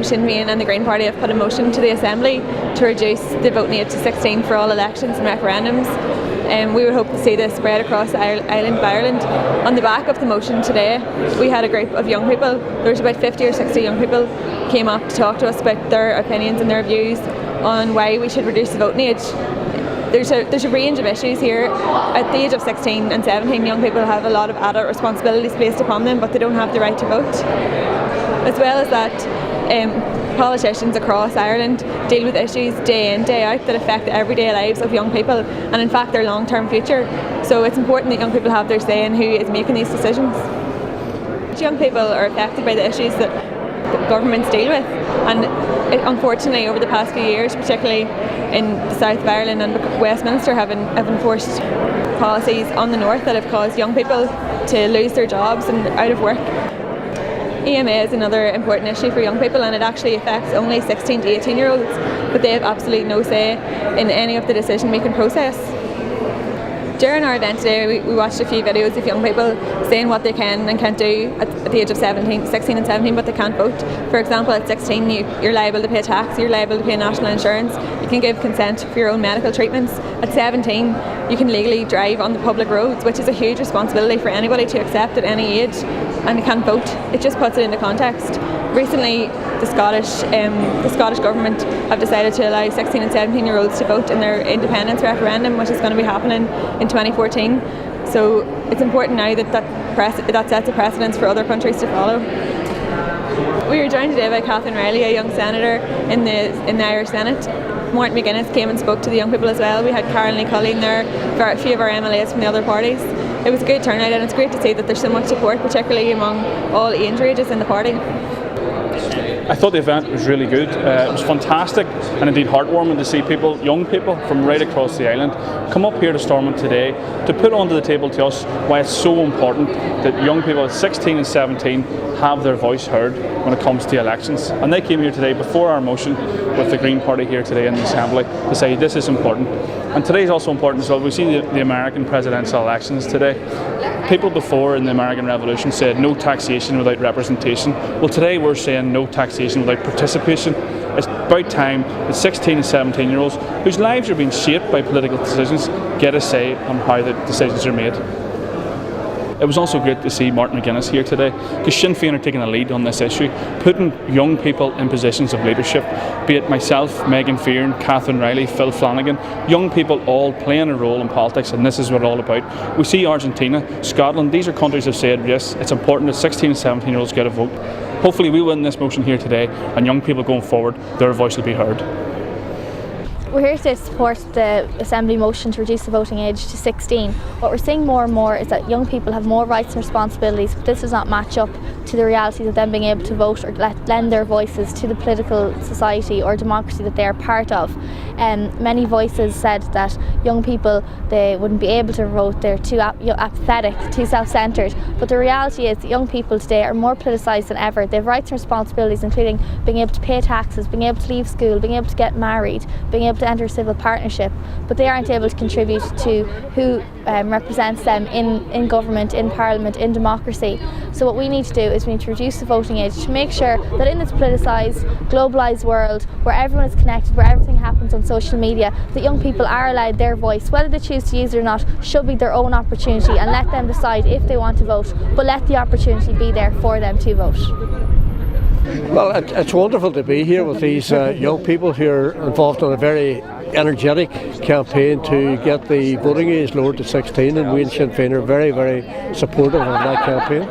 Sinn Fein and the Green Party have put a motion to the Assembly to reduce the voting age to 16 for all elections and referendums. We would hope to see this spread across the island of Ireland. On the back of the motion today, we had a group of young people. There was about 50 or 60 young people came up to talk to us about their opinions and their views on why we should reduce the voting age. There's a range of issues here. At the age of 16 and 17, young people have a lot of adult responsibilities placed upon them, but they don't have the right to vote. As well as that, politicians across Ireland deal with issues day in, day out that affect the everyday lives of young people and in fact their long-term future. So it's important that young people have their say in who is making these decisions. Young people are affected by the issues that governments deal with, and unfortunately over the past few years, particularly in the south of Ireland and Westminster, have enforced policies on the north that have caused young people to lose their jobs and out of work. EMA is another important issue for young people, and it actually affects only 16 to 18 year olds, but they have absolutely no say in any of the decision making process. During our event today, we watched a few videos of young people saying what they can and can't do at the age of 16 and 17, but they can't vote. For example, at 16 you're liable to pay tax, you're liable to pay national insurance, you can give consent for your own medical treatments. At 17 you can legally drive on the public roads, which is a huge responsibility for anybody to accept at any age, and they can't vote. It just puts it into context. Recently the Scottish government have decided to allow 16 and 17 year olds to vote in their independence referendum, which is going to be happening in 2014. So it's important now that sets a precedence for other countries to follow. We were joined today by Reilly, a young senator in the Irish Senate. Martin McGuinness came and spoke to the young people as well. We had Karen Lee Cullen there, a few of our MLAs from the other parties. It was a good turnout, and it's great to see that there's so much support, particularly among all age ranges in the party. I thought the event was really good. It was fantastic and indeed heartwarming to see people, young people from right across the island, come up here to Stormont today to put onto the table to us why it's so important that young people at 16 and 17 have their voice heard when it comes to elections. And they came here today before our motion with the Green Party here today in the Assembly to say this is important. And today is also important as well. We've seen the American presidential elections today. People before in the American Revolution said no taxation without representation. Well, today we're saying no taxation without participation. It's about time that 16 and 17 year olds whose lives are being shaped by political decisions get a say on how the decisions are made. It was also great to see Martin McGuinness here today, because Sinn Fein are taking a lead on this issue, putting young people in positions of leadership, be it myself, Megan Fearon, Catherine Reilly, Phil Flanagan, young people all playing a role in politics, and this is what it's all about. We see Argentina, Scotland, these are countries that have said yes, it's important that 16 and 17 year olds get a vote. Hopefully we win this motion here today, and young people going forward, their voice will be heard. We're here to support the Assembly motion to reduce the voting age to 16. What we're seeing more and more is that young people have more rights and responsibilities, but this does not match up to the realities of them being able to vote or lend their voices to the political society or democracy that they are part of. Many voices said that young people, they wouldn't be able to vote, they're too apathetic, too self-centred, but the reality is that young people today are more politicised than ever. They have rights and responsibilities, including being able to pay taxes, being able to leave school, being able to get married, being able to enter a civil partnership, but they aren't able to contribute to who represents them in government, in parliament, in democracy. So what we need to do is we need to reduce the voting age to make sure that in this politicised, globalised world where everyone is connected, where everything happens on social media, that young people are allowed their voice, whether they choose to use it or not, should be their own opportunity, and let them decide if they want to vote, but let the opportunity be there for them to vote. Well, it's wonderful to be here with these young people who are involved in a very energetic campaign to get the voting age lowered to 16, and we in Sinn Fein are very, very supportive of that campaign.